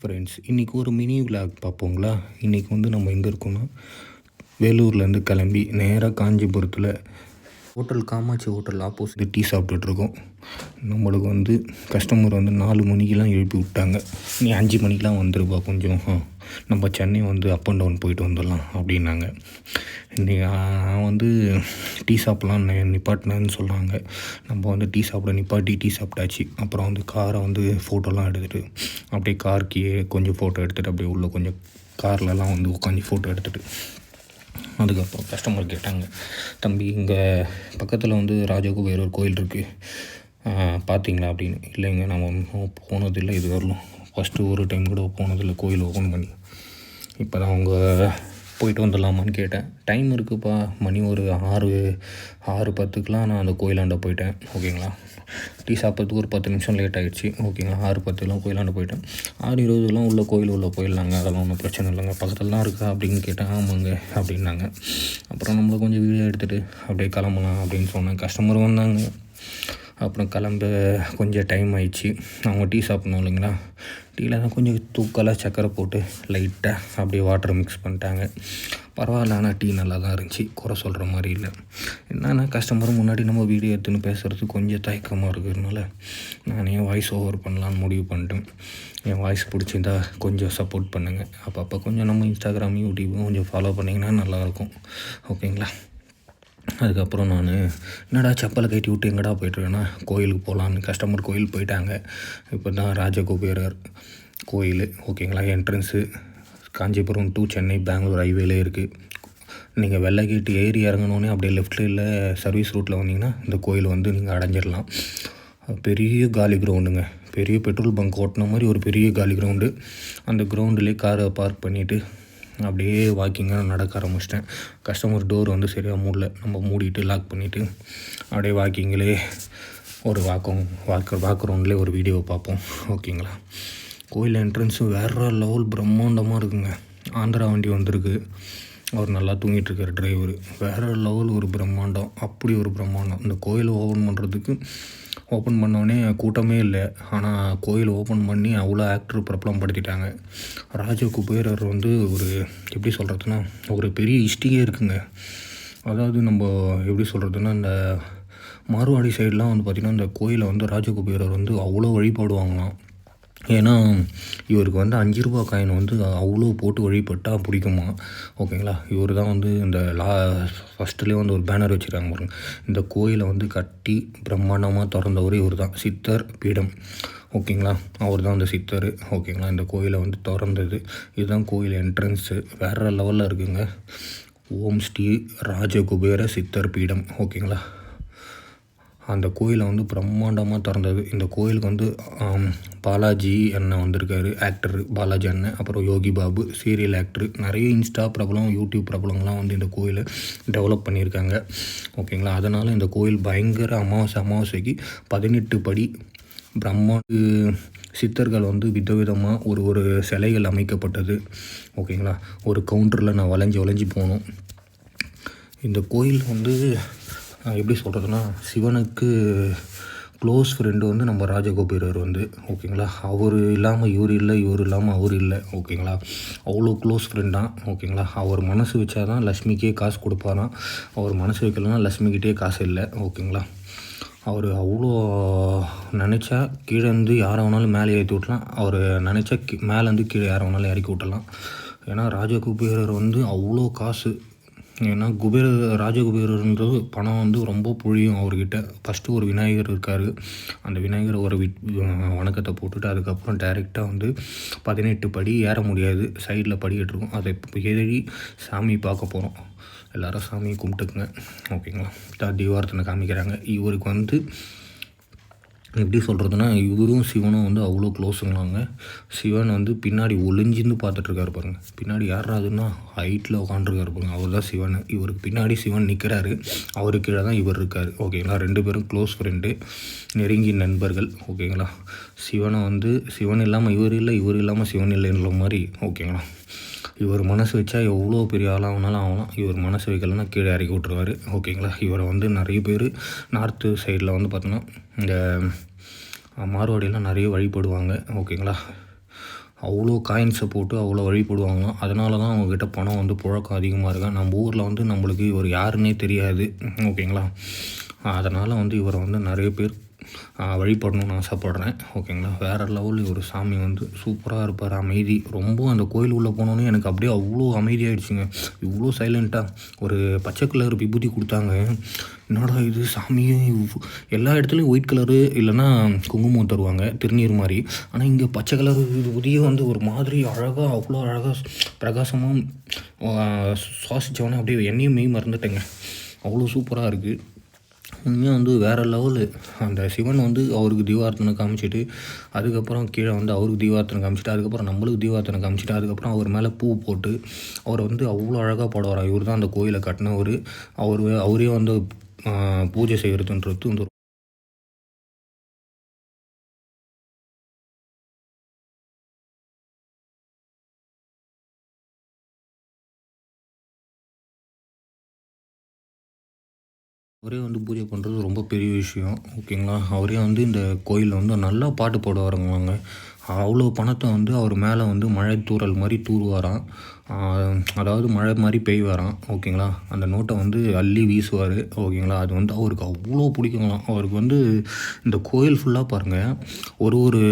Friends, இன்றைக்கி ஒரு mini vlog பார்ப்போங்களா. இன்றைக்கி வந்து நம்ம எங்கே இருக்கோம்னா, வேலூர்லேருந்து கிளம்பி நேராக காஞ்சிபுரத்தில் hotel Kamatchi hotel opposite tea சாப்பிட்டுட்ருக்கோம். நம்மளுக்கு வந்து கஸ்டமர் வந்து 4 மணிக்கெலாம் எழுப்பி விட்டாங்க. நீ 5 மணிக்கெலாம் வந்துருப்பா, கொஞ்சம் நம்ம சென்னை வந்து அப் அண்ட் டவுன் போயிட்டு வந்துடலாம் அப்படின்னாங்க. இன்றைக்கி நான் வந்து டீ சாப்பிட்லான்னு நிப்பாட்டினேன்னு சொல்கிறாங்க. நம்ம வந்து டீ சாப்பிட நிப்பாட்டி டீ சாப்பிட்டாச்சு. அப்புறம் வந்து காரை வந்து ஃபோட்டோலாம் எடுத்துகிட்டு அப்படியே கார்க்கே கொஞ்சம் ஃபோட்டோ எடுத்துகிட்டு அப்படியே உள்ளே கொஞ்சம் கார்லலாம் வந்து உட்காந்து ஃபோட்டோ எடுத்துகிட்டு அதுக்கப்புறம் கஸ்டமர் கேட்டாங்க, தம்பி இங்கே பக்கத்தில் வந்து ராஜகுபேரர் ஒரு கோயில் இருக்குது பார்த்தீங்களா அப்படின்னு. இல்லைங்க, நம்ம போனதில்லை, இது வரலும் ஃபஸ்ட்டு ஒரு டைம் கூட போனதில்லை கோயில் ஓப்பன் பண்ணி. இப்போ தான் அவங்க போயிட்டு வந்துடலாமான்னு கேட்டேன். டைம் இருக்குதுப்பா, மணி ஒரு 6:10க்கெலாம் நான் அந்த கோயிலாண்ட போயிட்டேன். ஓகேங்களா, டீ சாப்பிட்றதுக்கு ஒரு 10 நிமிஷம் லேட் ஆகிடுச்சு. ஓகேங்களா, 6:10லாம் கோயிலாண்ட போயிட்டேன். 6:20லாம் உள்ள கோயில் உள்ளே போயிடலாங்க, அதெல்லாம் ஒன்றும் பிரச்சனை இல்லைங்க, பக்கத்தில் தான் இருக்கா அப்படின்னு கேட்டேன். ஆமாங்க அப்படின்னாங்க. அப்புறம் நம்மளை கொஞ்சம் வீடியோ எடுத்துகிட்டு அப்படியே கிளம்பலாம் அப்படின்னு சொன்னேன். கஸ்டமர் வந்தாங்க. அப்புறம் கிளம்ப கொஞ்சம் டைம் ஆயிடுச்சு. அவங்க டீ சாப்பிட்ணும் இல்லைங்களா, டீயில் தான் கொஞ்சம் தூக்கலாக சக்கரை போட்டு லைட்டாக அப்படியே வாட்டர் மிக்ஸ் பண்ணிட்டாங்க. பரவாயில்ல, ஆனால் டீ நல்லா தான் இருந்துச்சு, குறை சொல்கிற மாதிரி இல்லை. என்னென்னா கஸ்டமர் முன்னாடி நம்ம வீடியோ எடுத்துன்னு பேசுகிறது கொஞ்சம் தயக்கமாக இருக்கிறதுனால நானே வாய்ஸ் ஓவர் பண்ணலான்னு முடிவு பண்ணிட்டேன். என் வாய்ஸ் பிடிச்சிருந்தா கொஞ்சம் சப்போர்ட் பண்ணுங்கள். அப்பப்போ கொஞ்சம் நம்ம இன்ஸ்டாகிராம், யூடியூப்பும் கொஞ்சம் ஃபாலோ பண்ணிங்கன்னா நல்லாயிருக்கும். ஓகேங்களா. அதுக்கப்புறம் நான் என்னடா செப்பலை கட்டி விட்டு எங்கடா போய்ட்டுருக்கேன்னா, கோயிலுக்கு போகலான்னு. கஸ்டமர் கோயில் போயிட்டாங்க. இப்போ தான் ராஜகுபேரர் கோயில். ஓகேங்களா, என்ட்ரன்ஸு காஞ்சிபுரம் டு சென்னை பெங்களூர் ஹைவேலே இருக்குது. நீங்கள் வெள்ளை கேட்டு ஏறி இறங்கினோன்னே அப்படியே லெஃப்ட்டில் இல்லை சர்வீஸ் ரூட்டில் வந்தீங்கன்னா இந்த கோயில் வந்து நீங்கள் அடைஞ்சிடலாம். பெரிய காலி கிரவுண்டுங்க, பெரிய பெட்ரோல் பங்க் ஓட்டின மாதிரி ஒரு பெரிய காலி கிரவுண்டு. அந்த கிரவுண்டுலேயே காரை பார்க் பண்ணிவிட்டு அப்படியே வாக்கிங்காக நடக்க ஆரம்பிச்சிட்டேன். கஸ்டமர் டோர் வந்து சரியாக மூடல, நம்ம மூடிட்டு லாக் பண்ணிவிட்டு அப்படியே வாக்கிங்கிலே ஒரு வாக் ரவுண்ட்லேயே ஒரு வீடியோ பார்ப்போம். ஓகேங்களா, கோயில் என்ட்ரன்ஸு வேறு லெவல் பிரம்மாண்டமாக இருக்குங்க. ஆந்திரா வண்டி வந்திருக்கு, அவர் நல்லா தூங்கிட்டுருக்கார் டிரைவரு. வேறு லெவல் ஒரு பிரம்மாண்டம், அப்படி ஒரு பிரம்மாண்டம். இந்த கோயில் ஓப்பன் பண்ணோடனே கூட்டமே இல்லை. ஆனால் கோயில் ஓப்பன் பண்ணி அவ்வளோ ஆக்டர் பிரபலப்படுத்திட்டாங்க. ராஜகுபேரர் வந்து ஒரு எப்படி சொல்கிறதுனா ஒரு பெரிய ஹிஸ்ட்ரியே இருக்குங்க. அதாவது நம்ம எப்படி சொல்கிறதுனா, இந்த மார்வாடி சைடெலாம் வந்து பார்த்திங்கன்னா இந்த கோயிலை வந்து ராஜகுபேரர் வந்து அவ்வளோ வழிபாடுவாங்களாம். ஏன்னா இவருக்கு வந்து 5 ரூபா காயின் வந்து அவ்வளோ போட்டு வழிபட்டால் பிடிக்குமா. ஓகேங்களா, இவர் தான் வந்து இந்த ஃபஸ்ட்டுலேயே வந்து ஒரு பேனர் வச்சுருக்காங்க பாருங்க, இந்த கோயிலை வந்து கட்டி பிரம்மாண்டமாக திறந்தவர் இவர் தான், சித்தர் பீடம். ஓகேங்களா, அவர் தான் அந்த சித்தர். ஓகேங்களா, இந்த கோயிலை வந்து திறந்தது. இதுதான் கோயில் என்ட்ரன்ஸு, வேறு லெவலில் இருக்குங்க. ஓம் ஸ்ரீ ராஜகுபேர சித்தர் பீடம். ஓகேங்களா, அந்த கோயிலை வந்து பிரம்மாண்டமாக திறந்தது. இந்த கோயிலுக்கு வந்து பாலாஜி அண்ணன் வந்திருக்காரு, ஆக்டர் பாலாஜி அண்ணன். அப்புறம் யோகி பாபு சீரியல் ஆக்டர், நிறைய இன்ஸ்டா பிரபலம், யூடியூப் பிரபலங்கள்லாம் வந்து இந்த கோயிலை டெவலப் பண்ணியிருக்காங்க. ஓகேங்களா, அதனால் இந்த கோயில் பயங்கர அமாவாசைக்கு 18 படி சித்தர்கள் வந்து விதவிதமாக ஒரு சிலைகள் அமைக்கப்பட்டது. ஓகேங்களா, ஒரு கவுண்டரில் நான் வளைஞ்சி போனோம். இந்த கோயில் வந்து எப்படி சொல்கிறதுனா, சிவனுக்கு க்ளோஸ் ஃப்ரெண்டு வந்து நம்ம ராஜகோபீரர் வந்து. ஓகேங்களா, அவர் இல்லாமல் இவர் இல்லை, இவர் இல்லாமல் அவர் இல்லை. ஓகேங்களா, அவ்வளோ க்ளோஸ் ஃப்ரெண்டாக. ஓகேங்களா, அவர் மனசு வச்சா தான் லக்ஷ்மிக்கே காசு கொடுப்பாராம், அவர் மனசு வைக்கலன்னா லக்ஷ்மிக்கிட்டே காசு இல்லை. ஓகேங்களா, அவர் அவ்வளோ நினச்சா கீழேருந்து யாரை வேணாலும் மேலே ஏற்றி விட்டலாம், அவர் நினச்சா மேலேருந்து கீழே யாரை வேணாலும் இறக்கி விட்டலாம். ஏன்னா ராஜகுபேரர் வந்து அவ்வளோ காசு. ஏன்னா ராஜகுபேரர்ன்றது பணம் வந்து ரொம்ப புழியும் அவர்கிட்ட. ஃபஸ்ட்டு ஒரு விநாயகர் இருக்கார், அந்த விநாயகர் ஒரு வணக்கத்தை போட்டுட்டு அதுக்கப்புறம் டைரெக்டாக வந்து 18 படி ஏற முடியாது, சைடில் படி கட்டிருக்கும். அதை இப்போ ஏறி சாமி பார்க்க போகிறோம். எல்லோரும் சாமியை கும்பிட்டுக்குங்க. ஓகேங்களா, தீவாரத்தனை காமிக்கிறாங்க. இவருக்கு வந்து எப்படி சொல்கிறதுனா, இவரும் சிவனும் வந்து அவ்வளோ க்ளோஸுங்களாங்க. சிவன் வந்து பின்னாடி ஒளிஞ்சிருந்து பார்த்துட்ருக்காரு பாருங்கள். பின்னாடி யாராதுன்னா ஹைட்டில் உட்காண்ட்ருக்காரு பாருங்கள், அவர் தான் சிவன். இவருக்கு பின்னாடி சிவன் நிற்கிறாரு, அவருக்கு கீழே தான் இவர் இருக்கார். ஓகேங்களா, 2 பேரும் க்ளோஸ் ஃப்ரெண்டு, நெருங்கிய நண்பர்கள். ஓகேங்களா, சிவனை வந்து சிவன் இல்லாமல் இவர் இல்லை, இவர் இல்லாமல் சிவன் இல்லைன்ற மாதிரி. ஓகேங்களா, இவர் மனசு வச்சா எவ்வளோ பெரிய ஆளாகனாலும் ஆகலாம், இவர் மனசு வைக்கலன்னா கீழே இறக்கி விட்ருவார். ஓகேங்களா, இவரை வந்து நிறைய பேர் நார்த்து சைடில் வந்து பார்த்தோன்னா இந்த மார்வாடியெல்லாம் நிறைய வழிபடுவாங்க. ஓகேங்களா, அவ்வளோ காயின்ஸை போட்டு அவ்வளோ வழிபடுவாங்களாம். அதனால தான் அவங்கக்கிட்ட பணம் வந்து புழக்கம் அதிகமாக இருக்கா. நம்ம ஊரில் வந்து நம்மளுக்கு இவர் யாருன்னே தெரியாது. ஓகேங்களா. அதனால் வந்து இவரை வந்து நிறைய பேர் வழிபடணும்னு ஆசைப்பட்றேன். ஓகேங்களா. வேறு லெவல் ஒரு சாமி வந்து சூப்பராக இருப்பார். அமைதி ரொம்ப அந்த கோயில் உள்ளே போனோன்னே எனக்கு அப்படியே அவ்வளோ அமைதியாகிடுச்சுங்க. இவ்வளோ சைலண்ட்டாக ஒரு பச்சை கலர் விபூதி கொடுத்தாங்க. என்னடா இது சாமியே எல்லா இடத்துலையும் ஒயிட் கலரு இல்லைன்னா குங்குமம் தருவாங்க திருநீர் மாதிரி. ஆனால் இங்கே பச்சை கலர் விபூதியே வந்து ஒரு மாதிரி அழகாக அவ்வளோ அழகாக பிரகாசமாக சுவாசித்தவொடனே அப்படியே என்னையும் மெய் மறந்துட்டேங்க. அவ்வளோ சூப்பராக இருக்குது. உண்மையாக வந்து வேறு லெவலு. அந்த சிவன் வந்து அவருக்கு தீபார்த்தனை காமிச்சிட்டு அதுக்கப்புறம் கீழே வந்து அவருக்கு தீபார்த்தனை காமிச்சிட்டு அதுக்கப்புறம் நம்மளுக்கு தீபார்த்தனை காமிச்சிட்டு அதுக்கப்புறம் அவர் மேலே பூ போட்டு அவரை வந்து அவ்வளோ அழகாக பாடுவார். இவர் தான் அந்த கோயிலை கட்டினவர். அவரே வந்து பூஜை செய்கிறதுன்றது வந்து அவரே வந்து பூஜை பண்ணுறது ரொம்ப பெரிய விஷயம். ஓகேங்களா. அவரே வந்து இந்த கோயிலில் வந்து நல்லா பாட்டு பாடுவாருங்களாங்க. அவ்வளோ பணத்தை வந்து அவர் மேலே வந்து மழை தூறல் மாதிரி தூருவாராம். அதாவது மழை மாதிரி பெய்வாராம். ஓகேங்களா. அந்த நோட்டை வந்து அள்ளி வீசுவார். ஓகேங்களா. அது வந்து அவருக்கு அவ்வளோ பிடிக்குங்களாம். அவருக்கு வந்து இந்த கோயில் ஃபுல்லாக பாருங்கள், ஒரு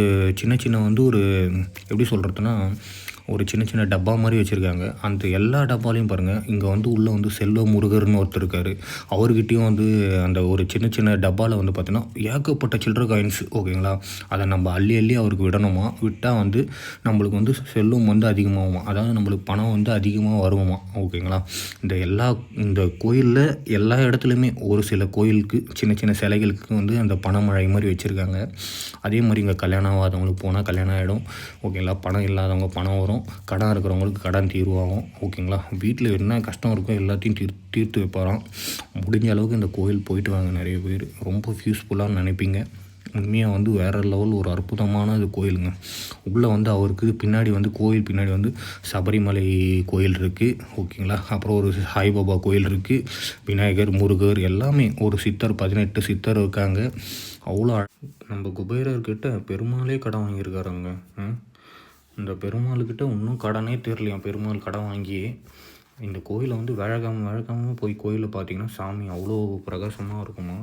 சின்ன சின்ன வந்து ஒரு எப்படி சொல்கிறதுனா ஒரு சின்ன சின்ன டப்பா மாதிரி வச்சுருக்காங்க. அந்த எல்லா டப்பாலையும் பாருங்கள், இங்கே வந்து உள்ளே வந்து செல்வ முருகர்னு ஒருத்தர் இருக்கார். அவர்கிட்டையும் வந்து அந்த ஒரு சின்ன சின்ன டப்பாவில் வந்து பார்த்திங்கன்னா ஏகப்பட்ட சில்லற காயின்ஸ். ஓகேங்களா. அதை நம்ம அள்ளி அள்ளி அவருக்கு விடணுமா. விட்டால் வந்து நம்மளுக்கு வந்து செல்வம் வந்து அதிகமாகுமா. அதாவது நம்மளுக்கு பணம் வந்து அதிகமாக வருமா. ஓகேங்களா. இந்த கோயிலில் எல்லா இடத்துலையுமே ஒரு சில கோயிலுக்கு சின்ன சின்ன சிலைகளுக்கு வந்து அந்த பணமழை மாதிரி வச்சுருக்காங்க. அதே மாதிரி இங்கே கல்யாணம் ஆகாதவங்களுக்கு போனால் கல்யாணம் ஆகிடும். ஓகேங்களா. பணம் இல்லாதவங்க பணம் வரும். கடன் இருக்கிறவங்களுக்கு கடன் தீர்வாகும். ஓகேங்களா. வீட்டில் என்ன கஷ்டம் இருக்கோ எல்லாத்தையும் தீர்த்து வைப்பாராம். முடிஞ்ச அளவுக்கு இந்த கோயில் போயிட்டு வாங்க நிறைய பேர். ரொம்ப யூஸ்ஃபுல்லாக நினைப்பீங்க. உண்மையாக வந்து வேறு லெவல் ஒரு அற்புதமான இது கோயிலுங்க. உள்ளே வந்து அவருக்கு பின்னாடி வந்து கோயில் பின்னாடி வந்து சபரிமலை கோயில் இருக்குது. ஓகேங்களா. அப்புறம் ஒரு சாய்பாபா கோயில் இருக்குது. விநாயகர், முருகர் எல்லாமே ஒரு சித்தர் 18 சித்தர் இருக்காங்க. அவ்வளோ நம்ம குபேரர்கிட்ட பெருமாளே கடன் வாங்கியிருக்காருங்க. இந்த பெருமாள்கிட்ட இன்னும் கடனே தெரியலையாம். பெருமாள் கடன் வாங்கி இந்த கோயிலை வந்து வழக்காமல் போய் கோயிலில் பார்த்தீங்கன்னா சாமி அவ்வளோ பிரகாசமாக இருக்குமா.